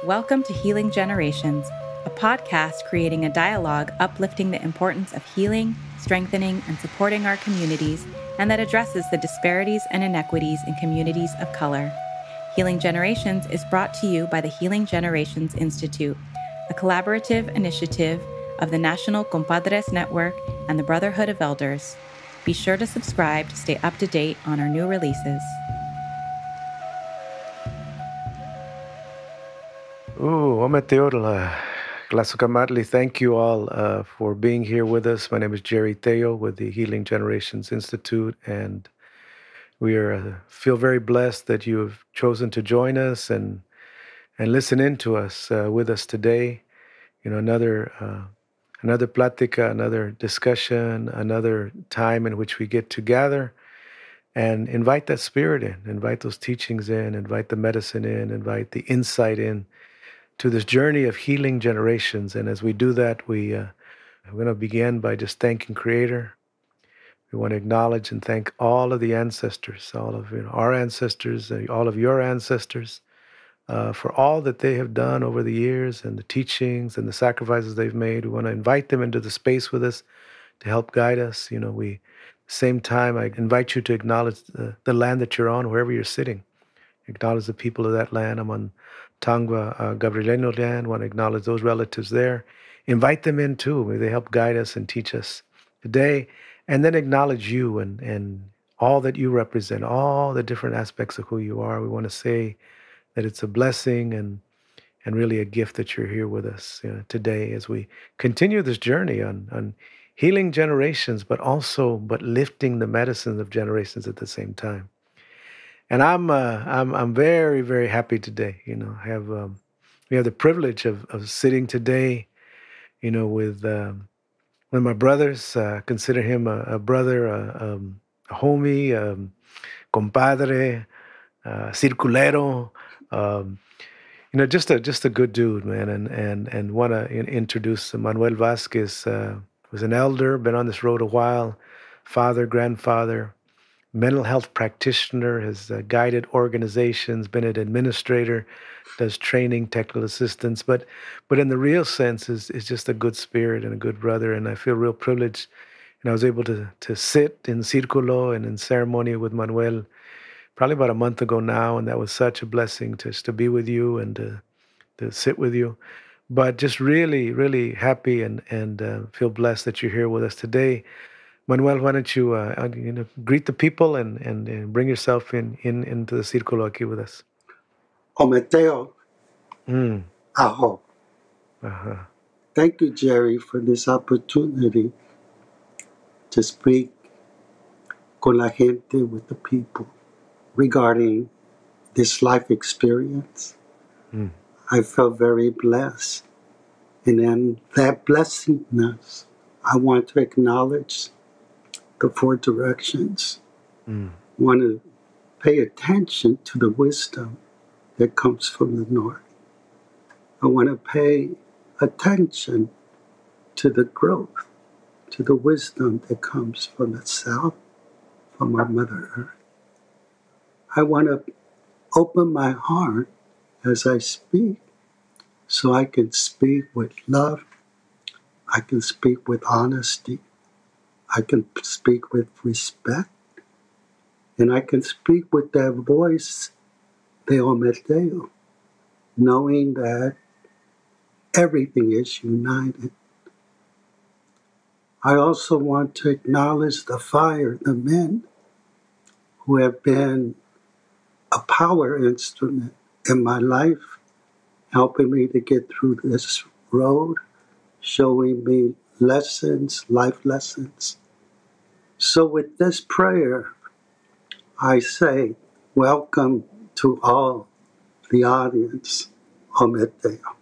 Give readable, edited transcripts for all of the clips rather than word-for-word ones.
Welcome to Healing Generations, a podcast creating a dialogue uplifting the importance of healing, strengthening, and supporting our communities, and that addresses the disparities and inequities in communities of color. Healing Generations is brought to you by the Healing Generations Institute, a collaborative initiative of the National Compadres Network and the Brotherhood of Elders. Be sure to subscribe to stay up to date on our new releases. Thank you all for being here with us. My name is Jerry Tello with the Healing Generations Institute, and we feel very blessed that you have chosen to join us and listen in to us with us today. You know, another plática, another discussion, another time in which we get to gather and invite that spirit in, invite those teachings in, invite the medicine in, invite the insight in to this journey of healing generations. And as we do that, we're going to begin by just thanking Creator. We want to acknowledge and thank all of the ancestors, all of our ancestors, all of your ancestors, for all that they have done over the years and the teachings and the sacrifices they've made. We want to invite them into the space with us to help guide us. Same time, I invite you to acknowledge the land that you're on, wherever you're sitting. Acknowledge the people of that land. I'm on Tangwa Gabrielino land. Want to acknowledge those relatives there. Invite them in too. May they help guide us and teach us today. And then acknowledge you and all that you represent, all the different aspects of who you are. We want to say that it's a blessing and really a gift that you're here with us today as we continue this journey on healing generations, but lifting the medicines of generations at the same time. And I'm very, very happy today. We have the privilege of sitting today, with my brothers. Consider him a brother, a homie, compadre, circulero. Just a good dude, man. And want to introduce Manuel Vasquez. Was an elder, been on this road a while, father, grandfather, mental health practitioner, has guided organizations, been an administrator, does training, technical assistance, but in the real sense is just a good spirit and a good brother. And I feel real privileged. And I was able to sit in Círculo and in ceremony with Manuel probably about a month ago now, and that was such a blessing to be with you and to sit with you. But just really, really happy and feel blessed that you're here with us today. Manuel, why don't you greet the people and bring yourself into the Círculo aquí with us. Mateo. Aho. Uh-huh. Thank you, Jerry, for this opportunity to speak con la gente, with the people, regarding this life experience. I felt very blessed. And in that blessingness, I want to acknowledge the four directions. Want to pay attention to the wisdom that comes from the north. I want to pay attention to the growth, to the wisdom that comes from the south, from our Mother Earth. I want to open my heart as I speak so I can speak with love, I can speak with honesty, I can speak with respect, and I can speak with that voice de Ometeo, knowing that everything is united. I also want to acknowledge the fire, the men who have been a power instrument in my life, helping me to get through this road, showing me lessons, life lessons. So with this prayer, I say, welcome to all the audience. Ometeo.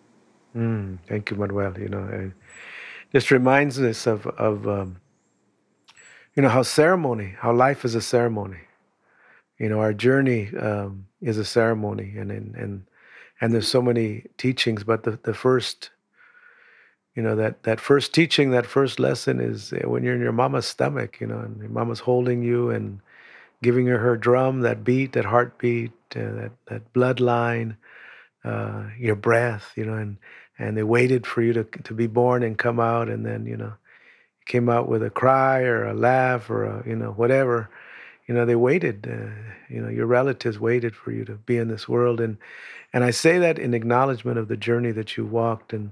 Thank you, Manuel. It just reminds us of how life is a ceremony. Our journey is a ceremony, and there's so many teachings, but the first, that first teaching, that first lesson is when you're in your mama's stomach, and your mama's holding you and giving her drum, that beat, that heartbeat, that bloodline, your breath, and they waited for you to be born and come out, and then came out with a cry or a laugh or whatever. They waited. Your relatives waited for you to be in this world, and I say that in acknowledgement of the journey that you walked, and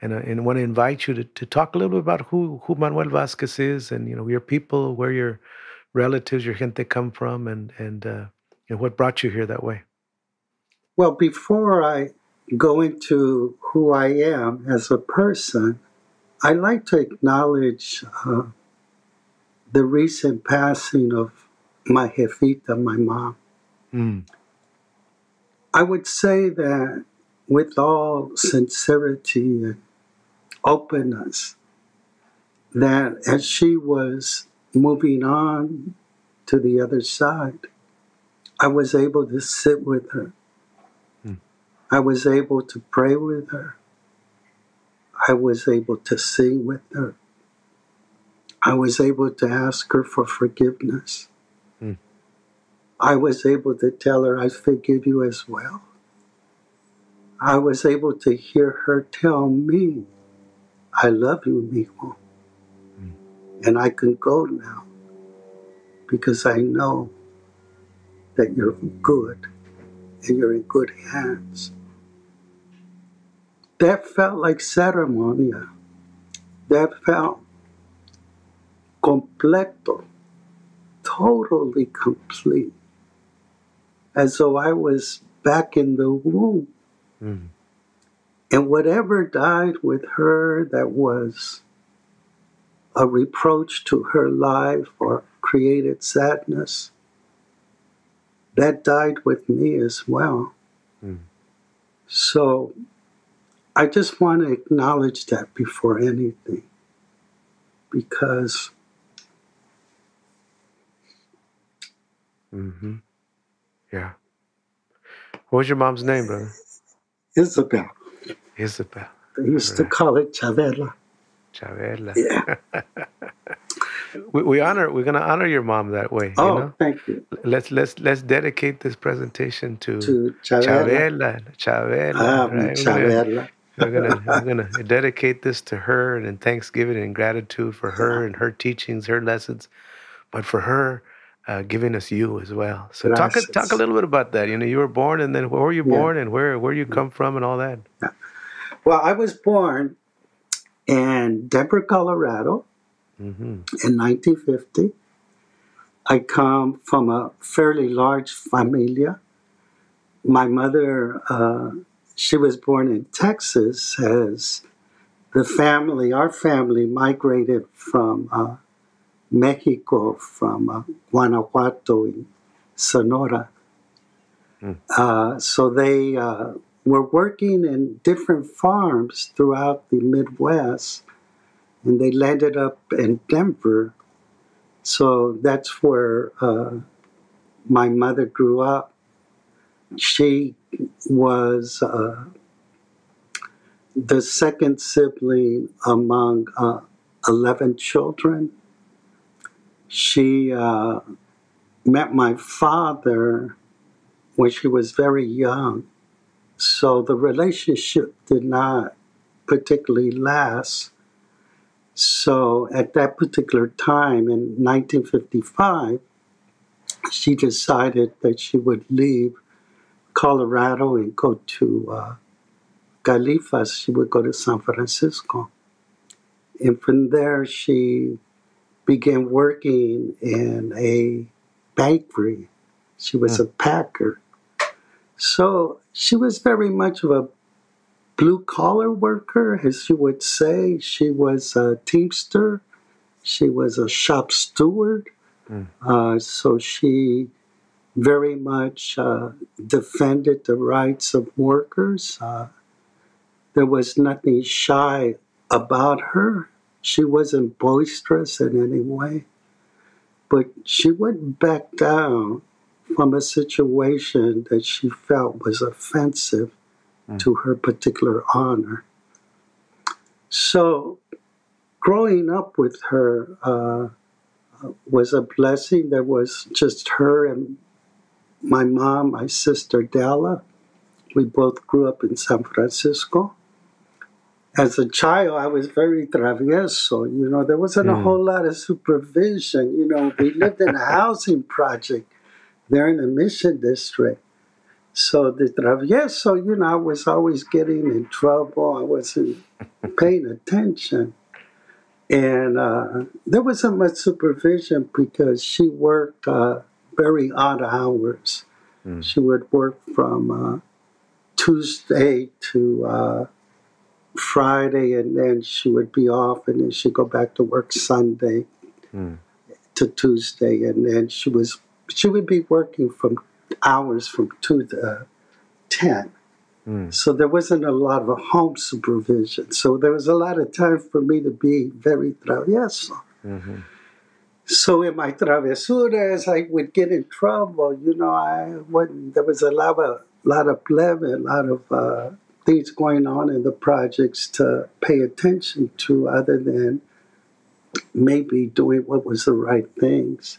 want to invite you to talk a little bit about who Manuel Vasquez is, and your people, where your relatives, your gente come from, and what brought you here that way. Well, before I go into who I am as a person, I like to acknowledge the recent passing of my jefita, my mom. Mm. I would say that with all sincerity and openness, that as she was moving on to the other side, I was able to sit with her. Mm. I was able to pray with her. I was able to sing with her. I was able to ask her for forgiveness. Mm. I was able to tell her, I forgive you as well. I was able to hear her tell me, I love you, mijo. Mm. And I can go now because I know that you're good and you're in good hands. That felt like ceremonia. That felt completo, totally complete, as though I was back in the womb. Mm. And whatever died with her that was a reproach to her life or created sadness, that died with me as well. Mm. So I just want to acknowledge that before anything, because Mm-hmm. Yeah. What was your mom's name, brother? Isabel, Isabel. they All used to right. call it Chavela. Chavela. Yeah. We're gonna honor your mom that way, Oh, thank you. Let's dedicate this presentation to To Chavela. Chavela, Ah, mi right? Chavela. We're gonna dedicate this to her, and in thanksgiving and gratitude for Yeah. her and her teachings, her lessons, but for her giving us you as well. So talk a Gracias. little bit about that. You were born, and then where were you Yeah. born, and where you come from, and all that. Yeah. Well, I was born in Denver, Colorado Mm-hmm. in 1950. I come from a fairly large familia. My mother, she was born in Texas as our family migrated from Mexico, from Guanajuato and Sonora. Mm. So they were working in different farms throughout the Midwest, and they landed up in Denver. So that's where my mother grew up. She was the second sibling among 11 children. She met my father when she was very young. So the relationship did not particularly last. So at that particular time in 1955, she decided that she would leave Colorado and go to Califas. She would go to San Francisco. And from there, she began working in a bakery. She was Mm. a packer. So she was very much of a blue collar worker, as you would say. She was a teamster. She was a shop steward. Mm. So she very much defended the rights of workers. There was nothing shy about her. She wasn't boisterous in any way, but she wouldn't back down from a situation that she felt was offensive Mm. to her particular honor. So growing up with her was a blessing. There was just her and my mom, my sister Della, We both grew up in San Francisco. As a child, I was very travieso. There wasn't a whole lot of supervision. We lived in a housing project there in the Mission District. So the travieso, I was always getting in trouble. I wasn't paying attention. And there wasn't much supervision because she worked very odd hours. She would work from Tuesday to Friday, and then she would be off, and then she'd go back to work Sunday to Tuesday, and then she would be working from hours from 2 to 10. So there wasn't a lot of home supervision. So there was a lot of time for me to be very travieso. So in my travesuras, I would get in trouble. There was a lot of plebe, a lot of things going on in the projects to pay attention to other than maybe doing what was the right things.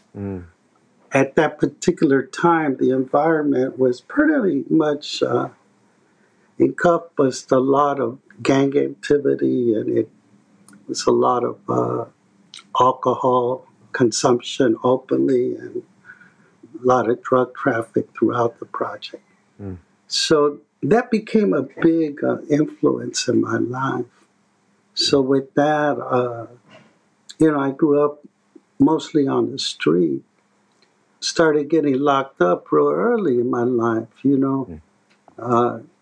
At that particular time, the environment was pretty much encompassed a lot of gang activity, and it was a lot of alcohol consumption openly and a lot of drug traffic throughout the project. So that became a big influence in my life. So with that, I grew up mostly on the street. Started getting locked up real early in my life,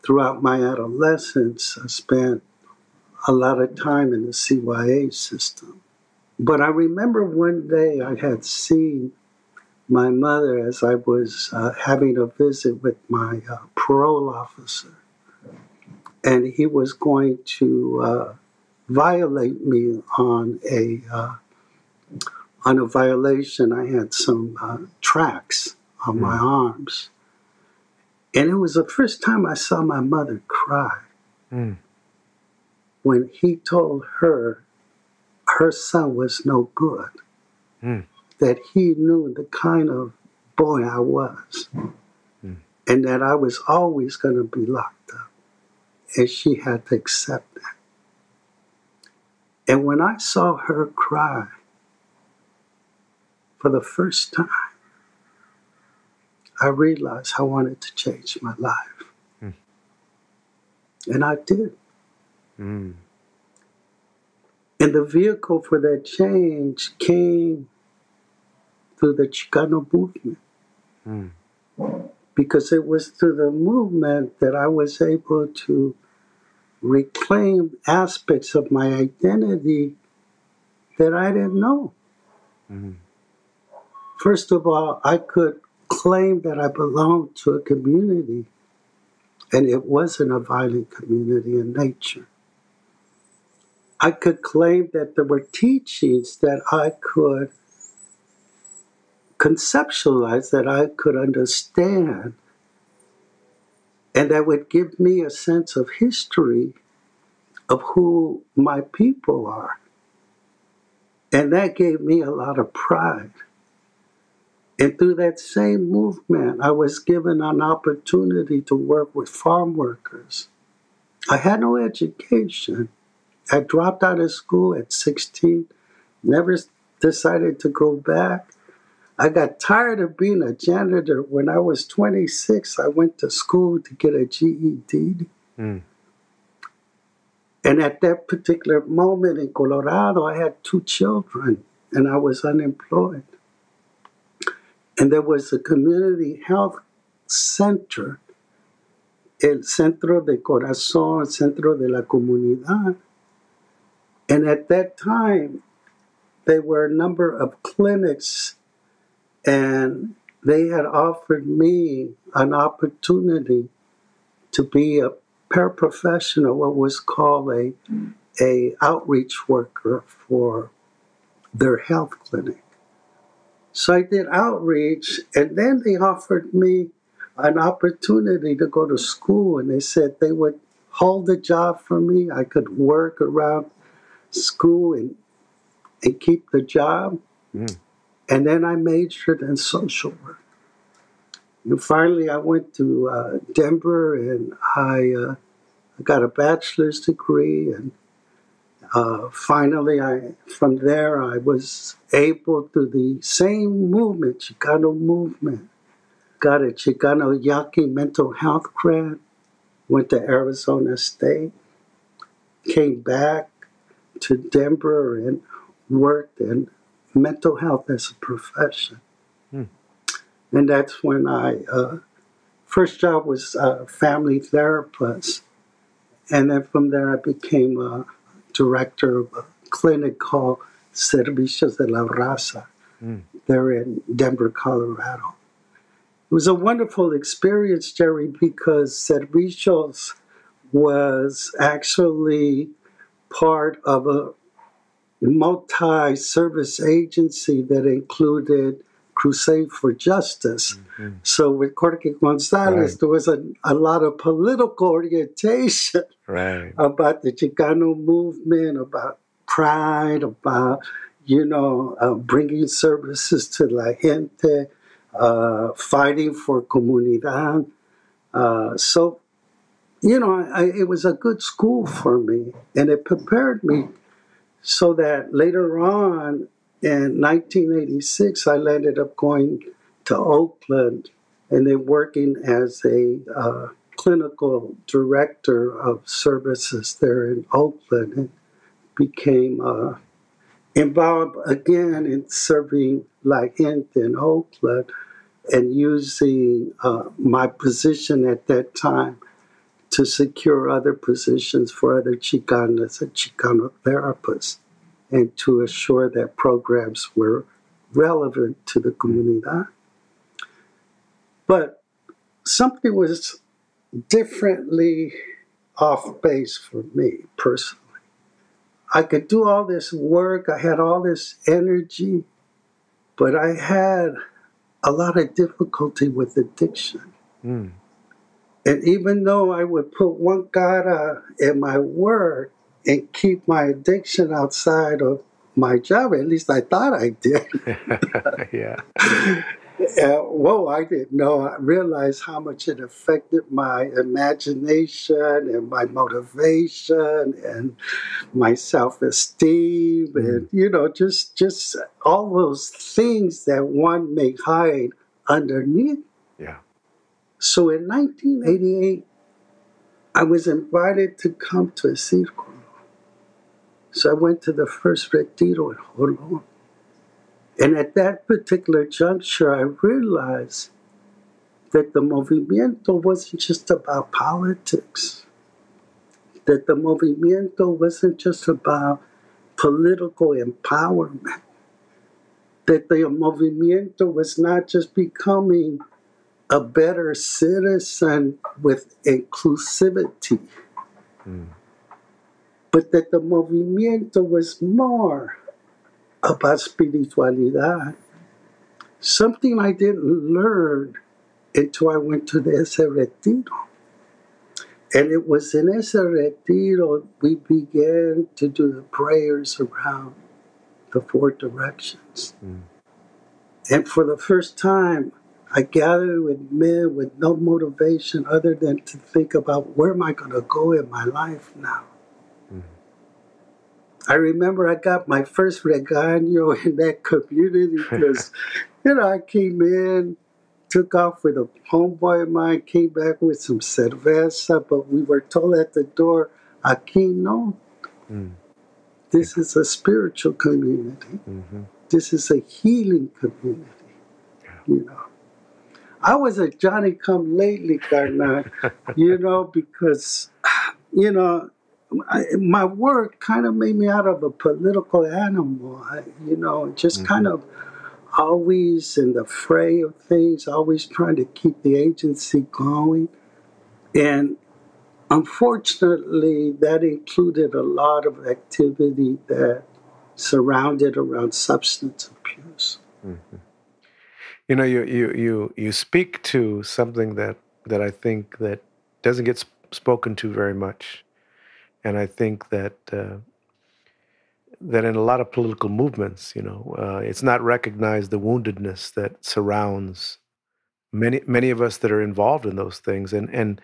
Throughout my adolescence, I spent a lot of time in the CYA system. But I remember one day I had seen my mother as I was having a visit with my parole officer. And he was going to violate me on a violation. I had some tracks on my arms. And it was the first time I saw my mother cry when he told her son was no good, that he knew the kind of boy I was, and that I was always going to be locked up, and she had to accept that. And when I saw her cry for the first time, I realized I wanted to change my life. And I did. And the vehicle for that change came through the Chicano movement. Because it was through the movement that I was able to reclaim aspects of my identity that I didn't know. First of all, I could claim that I belonged to a community, and it wasn't a violent community in nature. I could claim that there were teachings that I could conceptualize, that I could understand, and that would give me a sense of history of who my people are. And that gave me a lot of pride. And through that same movement, I was given an opportunity to work with farm workers. I had no education. I dropped out of school at 16, never decided to go back. I got tired of being a janitor. When I was 26, I went to school to get a GED. And at that particular moment in Colorado, I had 2 children, and I was unemployed. And there was a community health center, el Centro de Corazón, Centro de la Comunidad. And at that time, there were a number of clinics, and they had offered me an opportunity to be a paraprofessional, what was called a outreach worker for their health clinic. So I did outreach, and then they offered me an opportunity to go to school, and they said they would hold the job for me. I could work around school and keep the job. And then I majored in social work. And finally, I went to Denver, and I got a bachelor's degree. And finally, from there, I was able to the same movement, Chicano movement. Got a Chicano Yaqui mental health grant. Went to Arizona State. Came back to Denver and worked in mental health as a profession. Hmm. And that's when first job was family therapist. And then from there I became a director of a clinic called Servicios de la Raza. There in Denver, Colorado. It was a wonderful experience, Jerry, because Servicios was actually part of a multi-service agency that included Crusade for Justice. Mm-hmm. So with Jorge Gonzalez, there was a lot of political orientation about the Chicano movement, about pride, about, bringing services to la gente, fighting for comunidad. It was a good school for me, and it prepared me so that later on in 1986, I ended up going to Oakland and then working as a clinical director of services there in Oakland, and became involved again in serving La Gente in Oakland and using my position at that time to secure other positions for other Chicanas and Chicano therapists, and to assure that programs were relevant to the comunidad. But something was differently off base for me personally. I could do all this work, I had all this energy, but I had a lot of difficulty with addiction. Mm. And even though I would put one cara in my work and keep my addiction outside of my job, at least I thought I did. Yeah. I didn't know. I realized how much it affected my imagination and my motivation and my self-esteem and, just all those things that one may hide underneath. Yeah. So in 1988, I was invited to come to a circle. So I went to the first retiro in Jolon. And at that particular juncture, I realized that the movimiento wasn't just about politics, that the movimiento wasn't just about political empowerment, that the movimiento was not just becoming a better citizen with inclusivity, but that the movimiento was more about spiritualidad, something I didn't learn until I went to the ese retiro. And it was in ese retiro we began to do the prayers around the four directions. And for the first time, I gathered with men with no motivation other than to think about where am I going to go in my life now. I remember I got my first regaño in that community because, I came in, took off with a homeboy of mine, came back with some cerveza, but we were told at the door, aquí no. This is a spiritual community. Mm-hmm. This is a healing community, I was a Johnny-come-lately, carnal, because, my work kind of made me out of a political animal, just kind of always in the fray of things, always trying to keep the agency going. And unfortunately, that included a lot of activity that surrounded around substance abuse. Mm-hmm. You speak to something that I think that doesn't get spoken to very much, and I think that that in a lot of political movements, it's not recognized the woundedness that surrounds many of us that are involved in those things, and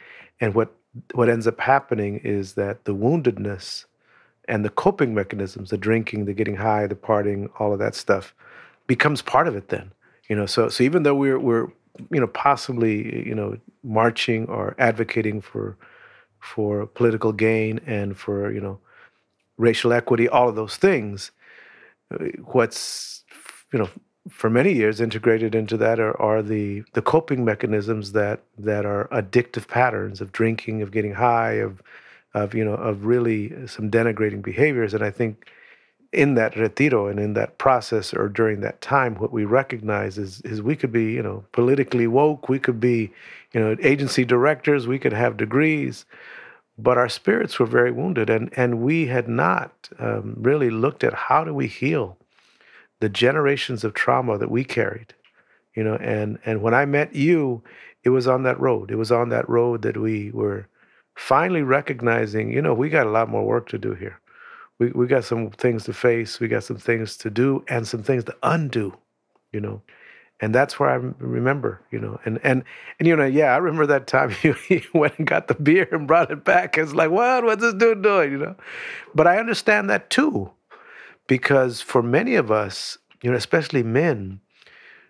what ends up happening is that the woundedness and the coping mechanisms, the drinking, the getting high, the partying, all of that stuff, becomes part of it. Then, so even though we're possibly marching or advocating for political gain and for racial equity, all of those things, what's for many years integrated into that are the coping mechanisms that are addictive patterns of drinking, of getting high, of really some denigrating behaviors. And I think in that retiro and in that process or during that time, what we recognize is we could be politically woke, we could be agency directors, we could have degrees, but our spirits were very wounded, and we had not really looked at how do we heal the generations of trauma that we carried, and when I met you, it was on that road. It was on that road that we were finally recognizing, we got a lot more work to do here. We got some things to face, we got some things to do, and some things to undo, you know. And that's where I remember, yeah, I remember that time you went and got the beer and brought it back. It's like, what's this dude doing, But I understand that too, because for many of us, especially men,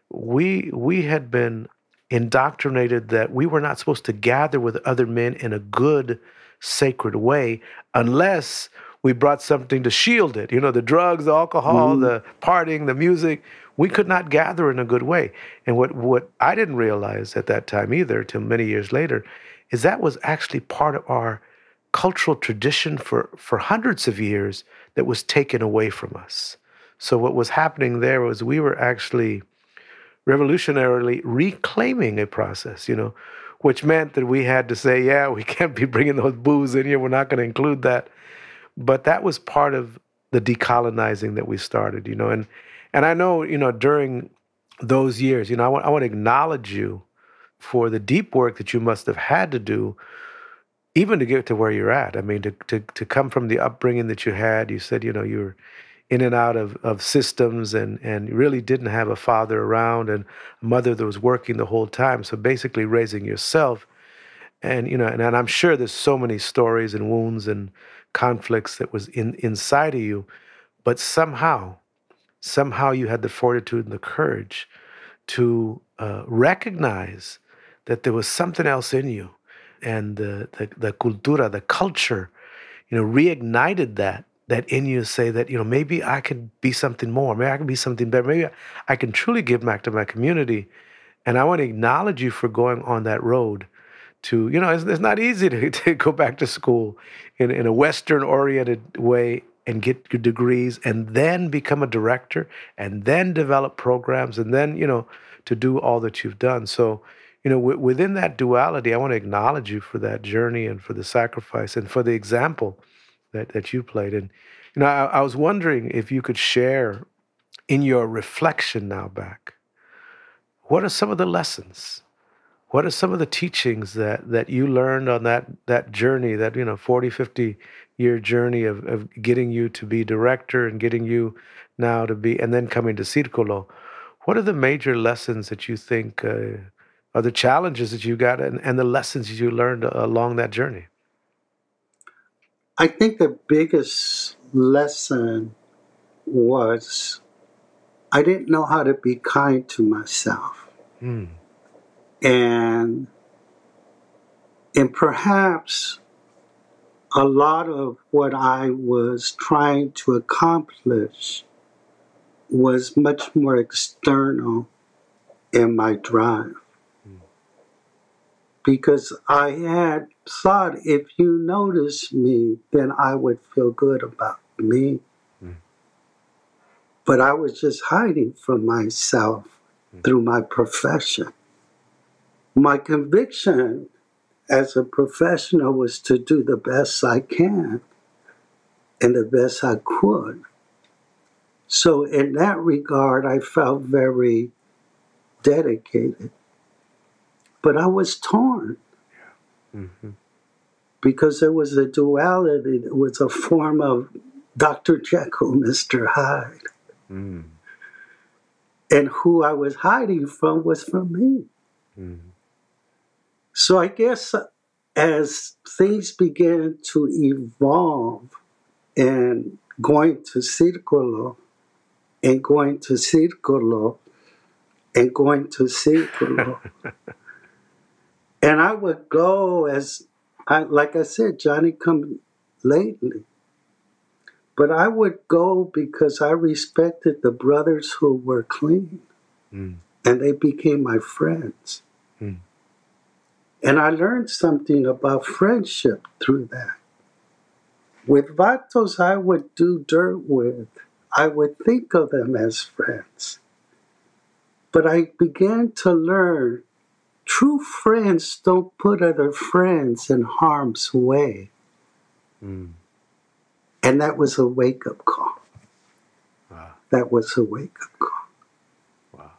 we had been indoctrinated that we were not supposed to gather with other men in a good, sacred way unless we brought something to shield it. The drugs, the alcohol, the partying, the music. We could not gather in a good way. And what I didn't realize at that time either, till many years later, is that was actually part of our cultural tradition for hundreds of years that was taken away from us. So what was happening there was we were actually revolutionarily reclaiming a process, which meant that we had to say, yeah, we can't be bringing those booze in here. We're not going to include that. But that was part of the decolonizing that we started, and I know, during those years, I want to acknowledge you for the deep work that you must have had to do, even to get to where you're at. I mean, to come from the upbringing that you had. You said, you were in and out of systems and really didn't have a father around and a mother that was working the whole time. So basically raising yourself. And, and I'm sure there's so many stories and wounds and conflicts that was inside of you, but somehow you had the fortitude and the courage to recognize that there was something else in you. And the cultura, the culture, reignited that in you, say that, maybe I could be something more. Maybe I can be something better. Maybe I can truly give back to my community. And I want to acknowledge you for going on that road to, it's not easy to go back to school in a Western-oriented way and get your degrees and then become a director and then develop programs and then, to do all that you've done. So, within that duality, I want to acknowledge you for that journey and for the sacrifice and for the example that you played. And, I was wondering if you could share in your reflection now back, what are some of the lessons? What are some of the teachings that you learned on that journey, that 40, 50-year journey of getting you to be director and getting you now to be, and then coming to Círculo? What are the major lessons that you think are the challenges that you got and the lessons you learned along that journey? I think the biggest lesson was I didn't know how to be kind to myself. And perhaps a lot of what I was trying to accomplish was much more external in my drive. Because I had thought if you noticed me, then I would feel good about me. But I was just hiding from myself through my profession. My conviction as a professional was to do the best I can and the best I could. So in that regard, I felt very dedicated. But I was torn. Because there was a duality. There was a form of Dr. Jekyll, Mr. Hyde. And who I was hiding from was from me. Mm. So I guess as things began to evolve and going to Círculo and going to Círculo and going to Círculo, and I would go like I said, Johnny come lately. But I would go because I respected the brothers who were clean, Mm. and they became my friends. Mm. And I learned something about friendship through that. With vatos I would do dirt with, I would think of them as friends. But I began to learn true friends don't put other friends in harm's way. Mm. And that was a wake-up call. Wow. That was a wake-up call. Wow.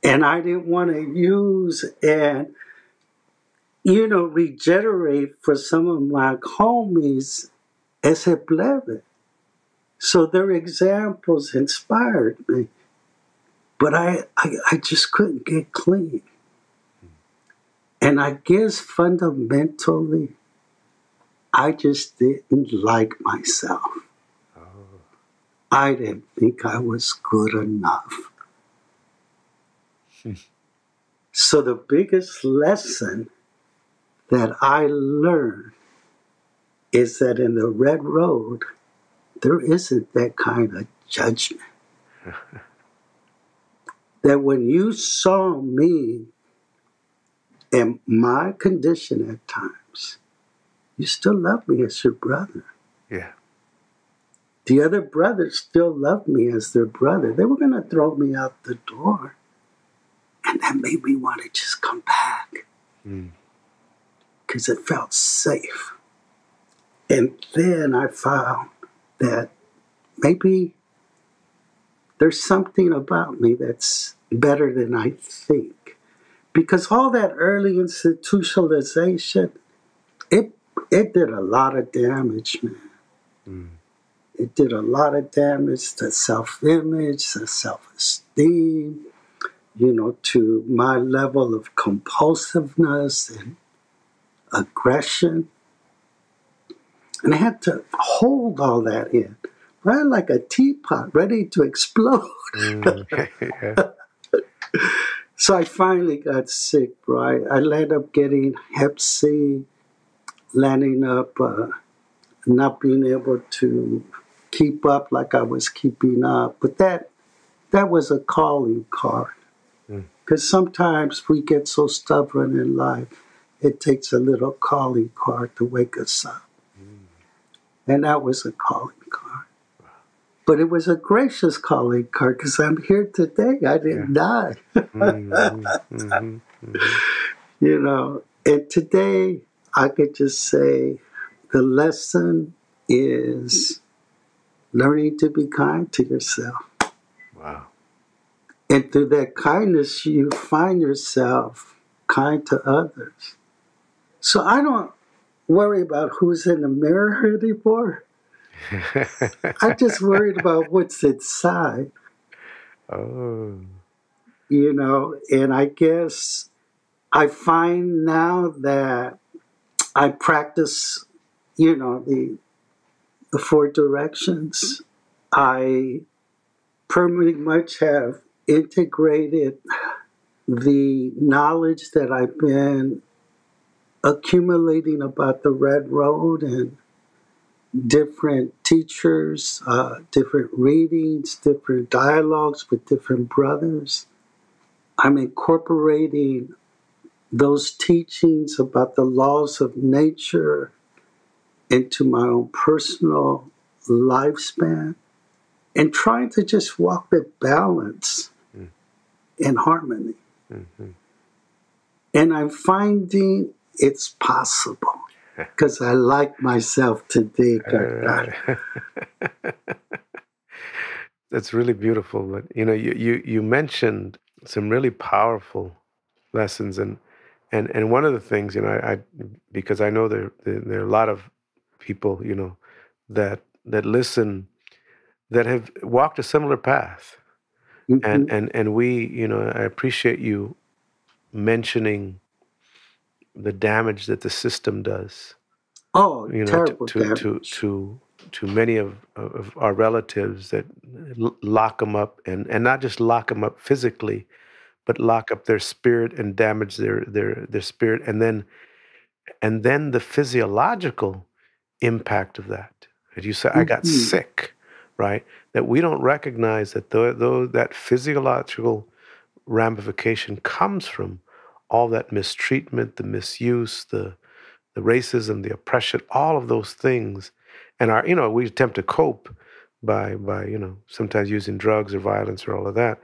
And I didn't want to use and, regenerate for some of my homies as a plebe. So their examples inspired me. But I just couldn't get clean. And I guess fundamentally, I just didn't like myself. Oh. I didn't think I was good enough. So the biggest lesson that I learned is that in the red road, there isn't that kind of judgment. That when you saw me and my condition at times, you still love me as your brother. Yeah. The other brothers still loved me as their brother. They were going to throw me out the door. And that made me want to just come back. Because it felt safe. And then I found that maybe there's something about me that's better than I think. Because all that early institutionalization, it did a lot of damage, man. Mm. It did a lot of damage to self-image, to self-esteem, to my level of compulsiveness and aggression. And I had to hold all that in. Right, like a teapot ready to explode. Mm. Yeah. So I finally got sick, right? I ended up getting Hep C, landing up not being able to keep up like I was keeping up. But that was a calling card. Because sometimes we get so stubborn in life, it takes a little calling card to wake us up. And that was a calling card. But it was a gracious calling card because I'm here today. I didn't die. And today I could just say the lesson is learning to be kind to yourself. Wow. And through that kindness, you find yourself kind to others. So I don't worry about who's in the mirror anymore. I just worried about what's inside. Oh. And I guess I find now that I practice, the four directions. I pretty much have integrated the knowledge that I've been accumulating about the Red Road and different teachers, different readings, different dialogues with different brothers. I'm incorporating those teachings about the laws of nature into my own personal lifespan and trying to just walk with balance and harmony. Mm-hmm. And I'm finding it's possible because I like myself today. That's really beautiful. But you mentioned some really powerful lessons, and one of the things, I because I know there are a lot of people, that listen, that have walked a similar path, Mm-hmm. and we, I appreciate you mentioning the damage that the system does, Oh, you know, terrible damage. to many of our relatives that lock them up, and not just lock them up physically, but lock up their spirit and damage their spirit, and then the physiological impact of that. As you say, I got Hmm. sick, right? That we don't recognize that though that physiological ramification comes from all that mistreatment, the misuse, the racism, the oppression, all of those things. And we attempt to cope by sometimes using drugs or violence or all of that.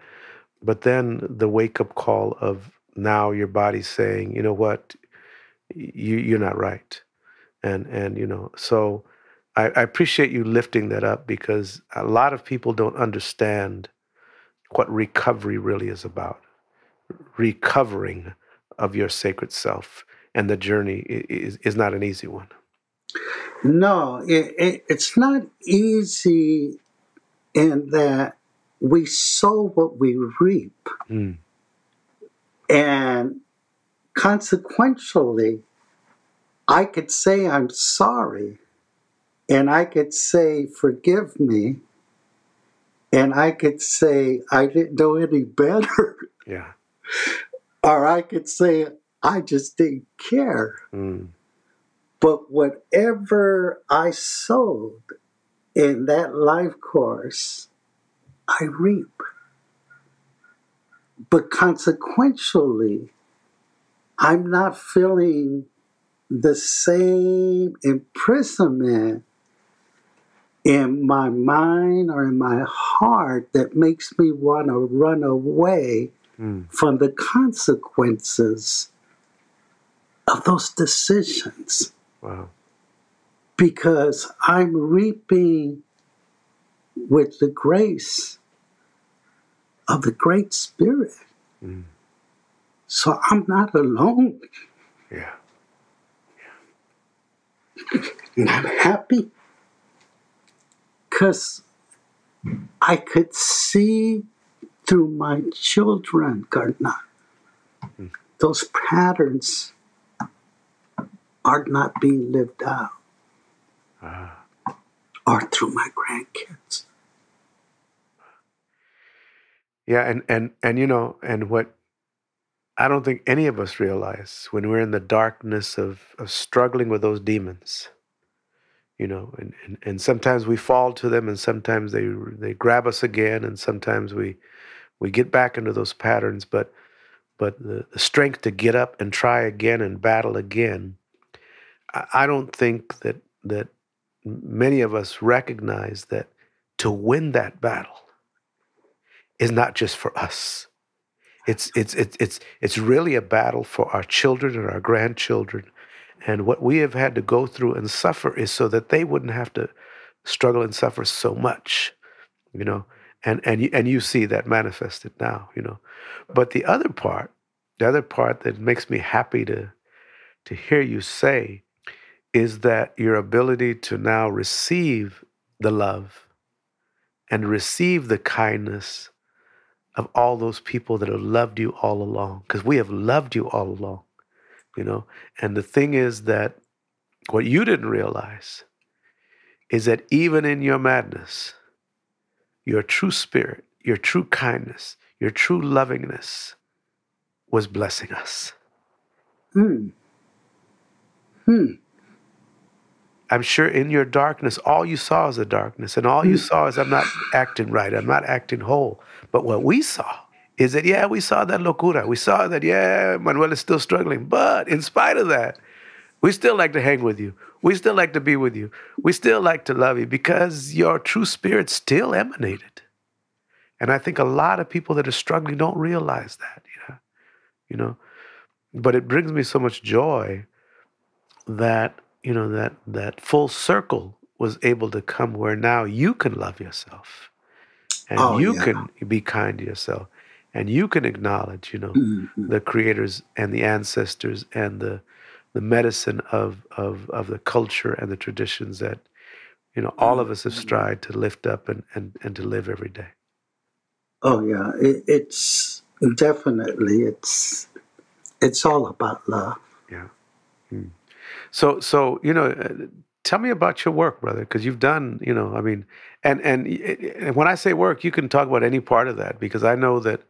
But then the wake up call of now your body's saying, you know what, you're not right. And so I appreciate you lifting that up, because a lot of people don't understand what recovery really is about. Recovering of your sacred self, and the journey is not an easy one. No, it's not easy in that we sow what we reap. Mm. And consequentially, I could say I'm sorry, and I could say forgive me, and I could say I didn't know any better, Yeah. or I could say I just didn't care. Mm. But whatever I sowed in that life course, I reap. But consequentially, I'm not feeling the same imprisonment in my mind or in my heart that makes me want to run away Mm. from the consequences of those decisions, Wow. because I'm reaping with the grace of the Great Spirit. Mm. So I'm not alone, Yeah. and I'm happy because I could see through my children, Gardner, Mm. those patterns are not being lived out, Ah. or through my grandkids. Yeah, and what I don't think any of us realize when we're in the darkness of struggling with those demons, and sometimes we fall to them, and sometimes they grab us again, and sometimes we get back into those patterns, but the strength to get up and try again and battle again, I don't think that many of us recognize that to win that battle is not just for us. It's really a battle for our children and our grandchildren. And what we have had to go through and suffer is so that they wouldn't have to struggle and suffer so much, you know. And you see that manifested now, you know. But the other part that makes me happy to hear you say is that your ability to now receive the love and receive the kindness of all those people that have loved you all along, because we have loved you all along, you know. And the thing is that what you didn't realize is that even in your madness, your true spirit, your true kindness, your true lovingness was blessing us. Hmm. Hmm. I'm sure in your darkness, all you saw is the darkness, and all you Hmm. saw is I'm not acting right, I'm not acting whole. But what we saw is that, yeah, we saw that locura. We saw that, yeah, Manuel is still struggling. But in spite of that, we still like to hang with you. We still like to be with you. We still like to love you because your true spirit still emanated. And I think a lot of people that are struggling don't realize that, you know. But it brings me so much joy that, that full circle was able to come where now you can love yourself, and Oh, you yeah. can be kind to yourself, and you can acknowledge, Hmm. the creators and the ancestors and the medicine of the culture and the traditions that, all of us have strived to lift up and to live every day. Oh, yeah. It's definitely, it's it's all about love. Yeah. Mm. So tell me about your work, brother, because you've done, I mean, and when I say work, you can talk about any part of that, because I know that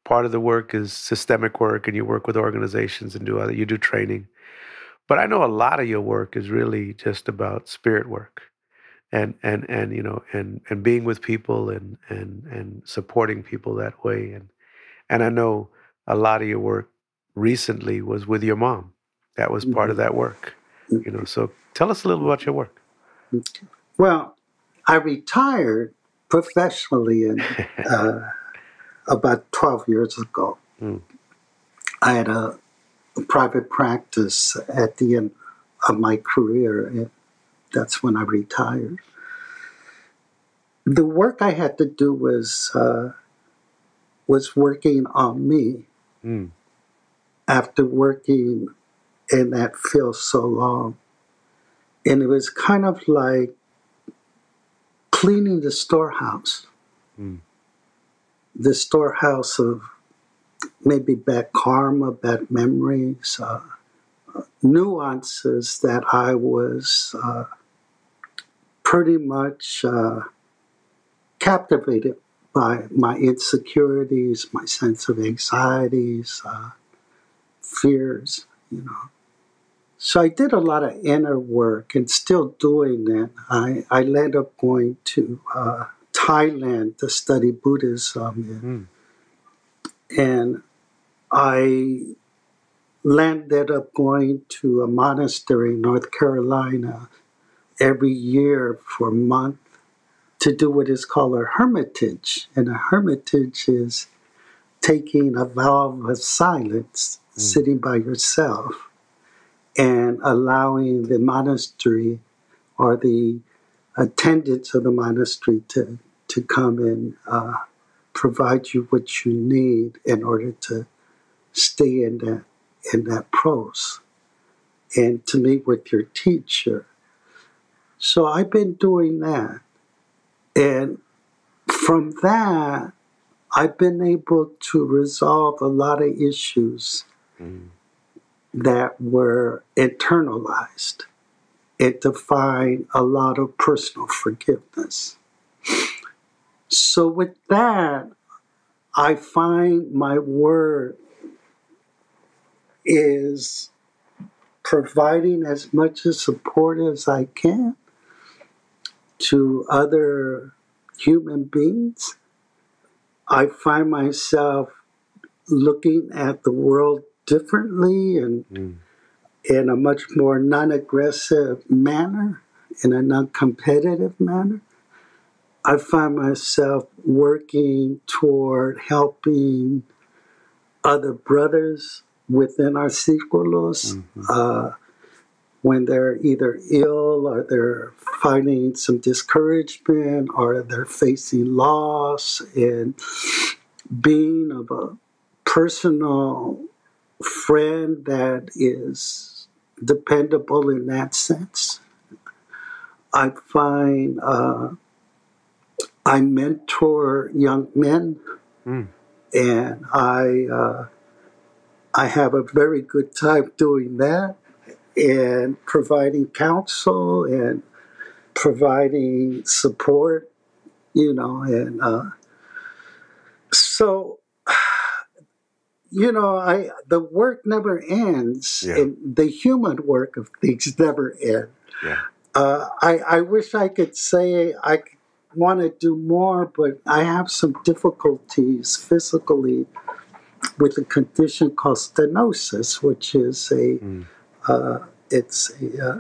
part of the work is systemic work, and you work with organizations and you do training. But I know a lot of your work is really just about spirit work, and and being with people, and supporting people that way. And I know a lot of your work recently was with your mom. That was part of Mhm. that work. So tell us a little about your work. Well, I retired professionally in about 12 years ago. Mm, I had a private practice at the end of my career, and that's when I retired. The work I had to do was working on me mm, after working in that field so long. And it was kind of like cleaning mm, the storehouse of maybe bad karma, bad memories, nuances that I was pretty much captivated by my insecurities, my sense of anxieties, fears. So I did a lot of inner work and still doing that. I ended up going to Thailand to study Buddhism, mm, and I landed up going to a monastery in North Carolina every year for a month to do what is called a hermitage. And a hermitage is taking a vow of silence, mm, sitting by yourself, and allowing the monastery or the attendants of the monastery to come and provide you what you need in order to stay in that prose and to meet with your teacher. So I've been doing that. And from that, I've been able to resolve a lot of issues mm, that were internalized and to find a lot of personal forgiveness. So, with that, I find my work is providing as much as support as I can to other human beings. I find myself looking at the world differently and mm, in a much more non-aggressive manner, in a non-competitive manner. I find myself working toward helping other brothers within our círculos mhm, when they're either ill or they're finding some discouragement or they're facing loss, and being of a personal friend that is dependable in that sense. I find I mentor young men, mm, and I have a very good time doing that and providing counsel and providing support, and so I the work never ends, yeah, and the human work of things never end. yeah. I wish I could say I want to do more, but I have some difficulties physically with a condition called stenosis, which is Mm,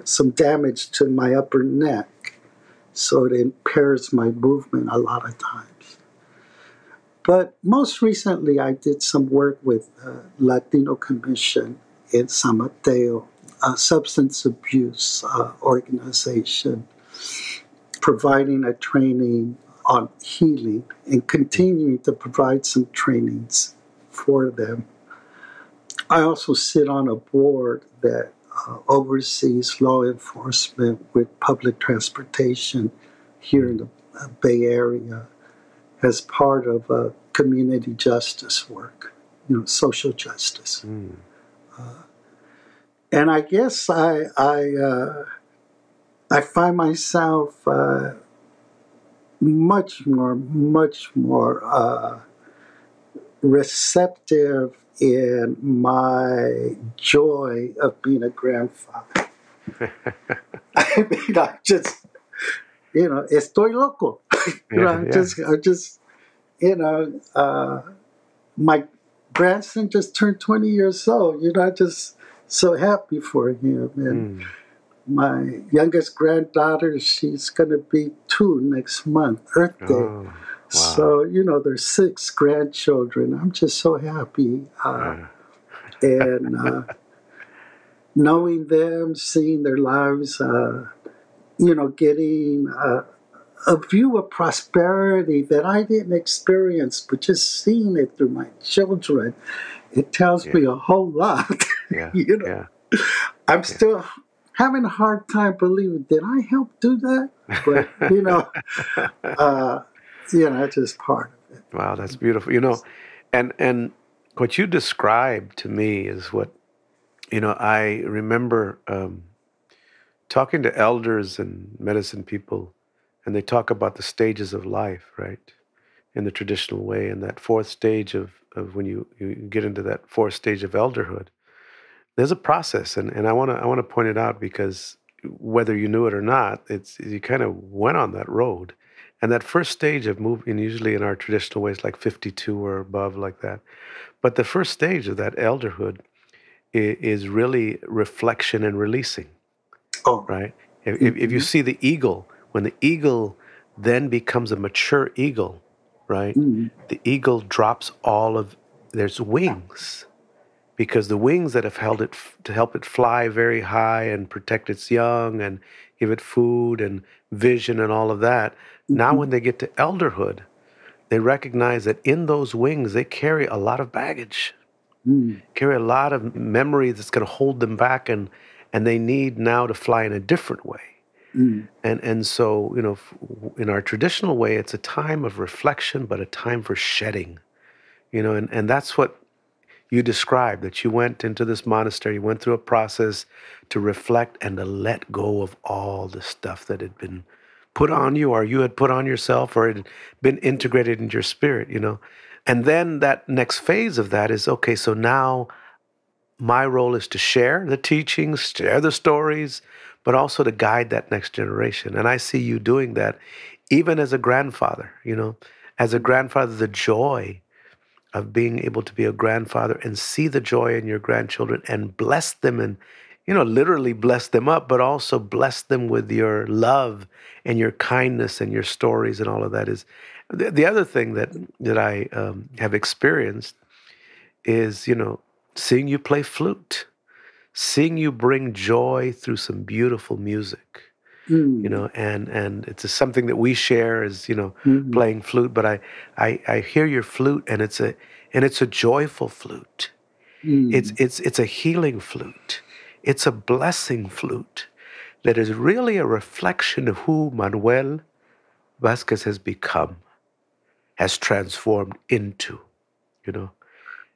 some damage to my upper neck, so it impairs my movement a lot of times. But most recently, I did some work with Latino Commission in San Mateo, a substance abuse organization, providing a training on healing and continuing to provide some trainings for them. I also sit on a board that oversees law enforcement with public transportation here in mm, the Bay Area as part of community justice work, social justice. mm. And I guess I find myself much more receptive in my joy of being a grandfather. I mean, I just, estoy loco. Yeah, yeah, I'm just, my grandson just turned 20 years old. I'm just so happy for him. And mm. my youngest granddaughter, she's going to be 2 next month, Earth Day. Oh, wow. So, there's 6 grandchildren. I'm just so happy. Yeah, And knowing them, seeing their lives, getting a view of prosperity that I didn't experience, but just seeing it through my children, it tells yeah, me a whole lot. yeah, you know, yeah, I'm still having a hard time believing, did I help do that? But, uh, it's just part of it. Wow, that's beautiful. And what you described to me is what, I remember talking to elders and medicine people, and they talk about the stages of life, right? In the traditional way, and that fourth stage of when you get into that fourth stage of elderhood, there's a process, and I want to point it out because whether you knew it or not, it's you kind of went on that road, and that first stage of moving, usually in our traditional ways, like 52 or above, like that. But the first stage of that elderhood is really reflection and releasing, Oh, right? If you mm-hmm, see the eagle, when the eagle then becomes a mature eagle, right? mm-hmm, The eagle drops all of there's wings because the wings that have held it to help it fly very high and protect its young and give it food and vision and all of that. Now, mm-hmm, when they get to elderhood, they recognize that in those wings they carry a lot of baggage, mm-hmm, carry a lot of memory that's going to hold them back, and they need now to fly in a different way. mm-hmm, And so, in our traditional way, it's a time of reflection, but a time for shedding. And that's what you described, that you went into this monastery, you went through a process to reflect and to let go of all the stuff that had been put on you, or you had put on yourself, or it had been integrated into your spirit. And then that next phase of that is, okay, so now my role is to share the teachings, share the stories, but also to guide that next generation. And I see you doing that even as a grandfather, as a grandfather, the joy of being able to be a grandfather and see the joy in your grandchildren and bless them and, literally bless them up, but also bless them with your love and your kindness and your stories and all of that is the other thing that I have experienced is, seeing you play flute, seeing you bring joy through some beautiful music, and it's something that we share is, mm-hmm, playing flute, but I hear your flute, and it's a joyful flute. It's mm-hmm, it's it's a healing flute. It's a blessing flute that is really a reflection of who Manuel Vasquez has become, has transformed into, you know.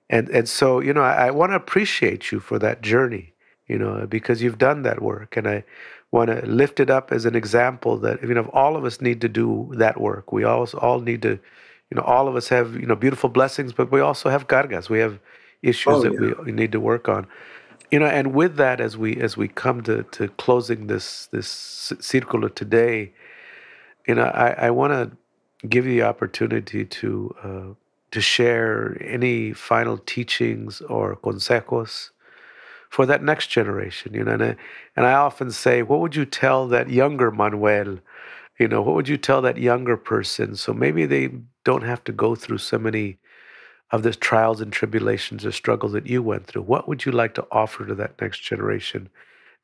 And so, I want to appreciate you for that journey, because you've done that work. And I want to lift it up as an example that, all of us need to do that work. We all need to, all of us have, beautiful blessings, but we also have cargas. We have issues oh that yeah. we need to work on. And with that, as we come to closing this círculo today, I want to give you the opportunity to share any final teachings or consejos for that next generation. And I often say, what would you tell that younger Manuel? What would you tell that younger person? So maybe they don't have to go through so many of the trials and tribulations or struggles that you went through. What would you like to offer to that next generation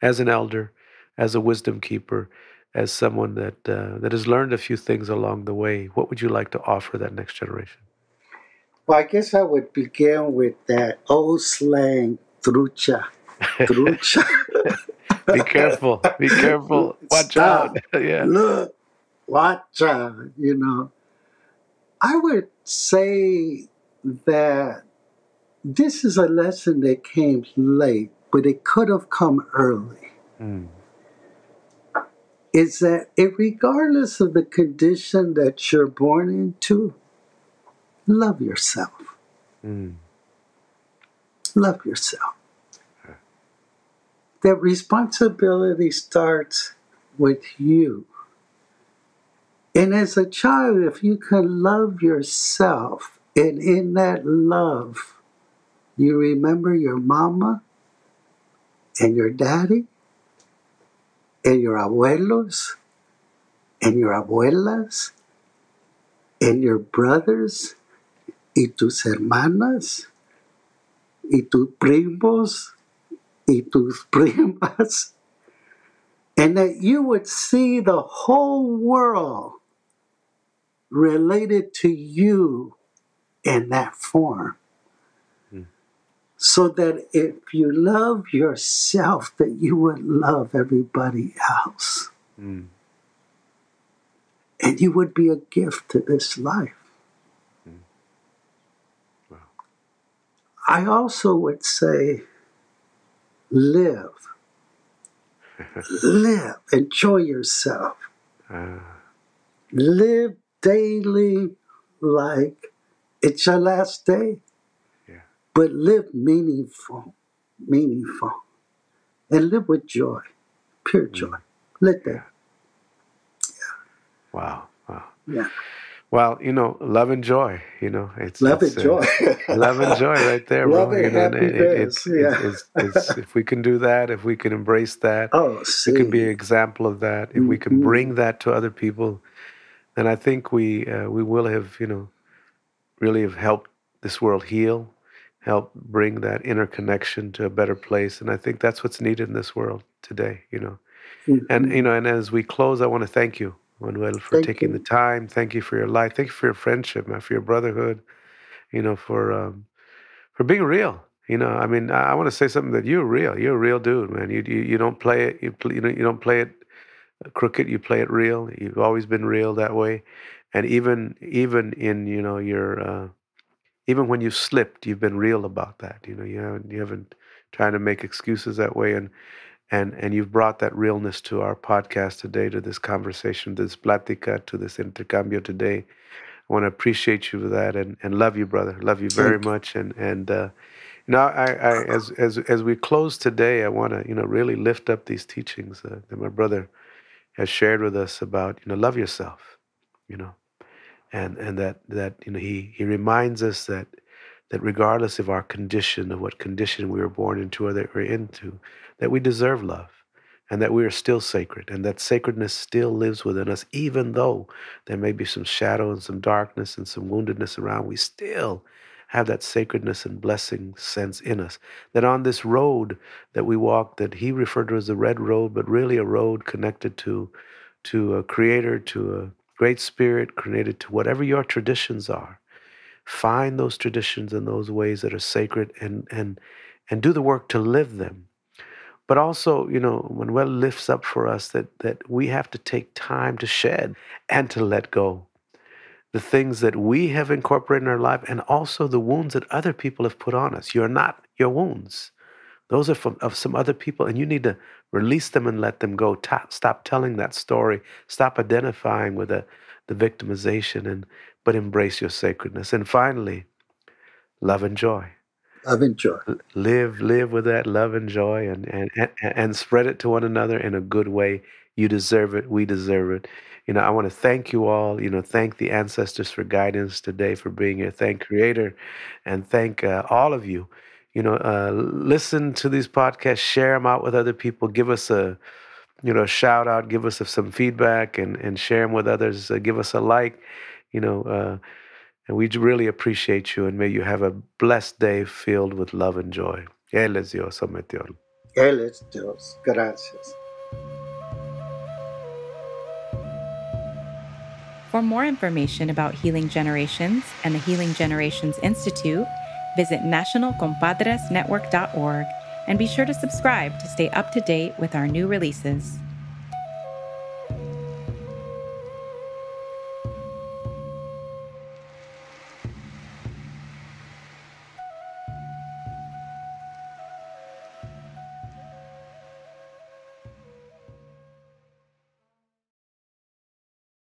as an elder, as a wisdom keeper, as someone that has learned a few things along the way? What would you like to offer that next generation? Well, I guess I would begin with that old slang, trucha, trucha. Be careful. Be careful. Watch out. Stop, Yeah. look, watch out. I would say that this is a lesson that came late but it could have come early, is that regardless of the condition that you're born into, love yourself. Love yourself. That responsibility starts with you. And as a child, if you can love yourself, and in that love, you remember your mama and your daddy and your abuelos and your abuelas and your brothers y tus hermanas y tus primos y tus primas, and that you would see the whole world related to you in that form. So that if you love yourself, that you would love everybody else. And you would be a gift to this life. Wow. I also would say, live. Live. Enjoy yourself. Live daily like it's your last day. But live meaningful. And live with joy. Pure joy. Let that. Wow. Yeah. Well, love and joy, it's love and joy. Love and joy right there, bro. Love and happiness. It's if we can do that, if we can embrace that, we can be an example of that. If we can bring that to other people, then I think we will have, really have helped this world heal, help bring that interconnection to a better place. And I think that's what's needed in this world today, And, and as we close, I want to thank you, Manuel, for taking the time. Thank you for your life. Thank you for your friendship, man, for your brotherhood, for being real. I mean, I want to say something that you're real. You're a real dude, man. You don't play it. You don't play it crooked. You play it real. You've always been real that way. And even in, your, even when you slipped, you've been real about that. You haven't trying to make excuses that way. And you've brought that realness to our podcast today, to this conversation, this plática, to this intercambio today. I want to appreciate you for that and love you, brother. Love you very much. And now, as we close today, I want to really lift up these teachings that my brother has shared with us about love yourself, and that he reminds us that regardless of our condition, of what condition we were born into or that we're into, that we deserve love and that we are still sacred and that sacredness still lives within us, even though there may be some shadow and some darkness and some woundedness around, we still have that sacredness and blessing sense in us. That on this road that we walk, that he referred to as the red road, but really a road connected to a creator, to a great spirit, connected to whatever your traditions are. Find those traditions and those ways that are sacred and do the work to live them. But also, Manuel lifts up for us that we have to take time to shed and to let go. The things that we have incorporated in our life and also the wounds that other people have put on us. You're not your wounds. Those are of some other people, and you need to release them and let them go. Stop telling that story. Stop identifying with the victimization, but embrace your sacredness. And finally, love and joy. Love and joy. Live with that love and joy and spread it to one another in a good way. You deserve it. We deserve it. I want to thank you all. Thank the ancestors for guidance today, for being here. Thank Creator, and thank all of you. Listen to these podcasts, share them out with other people. Give us a shout out. Give us some feedback and share them with others. Give us a like. And we really appreciate you, and may you have a blessed day filled with love and joy. Él es Dios, Ometeor. Él es Dios. Gracias. For more information about Healing Generations and the Healing Generations Institute, visit nationalcompadresnetwork.org and be sure to subscribe to stay up to date with our new releases.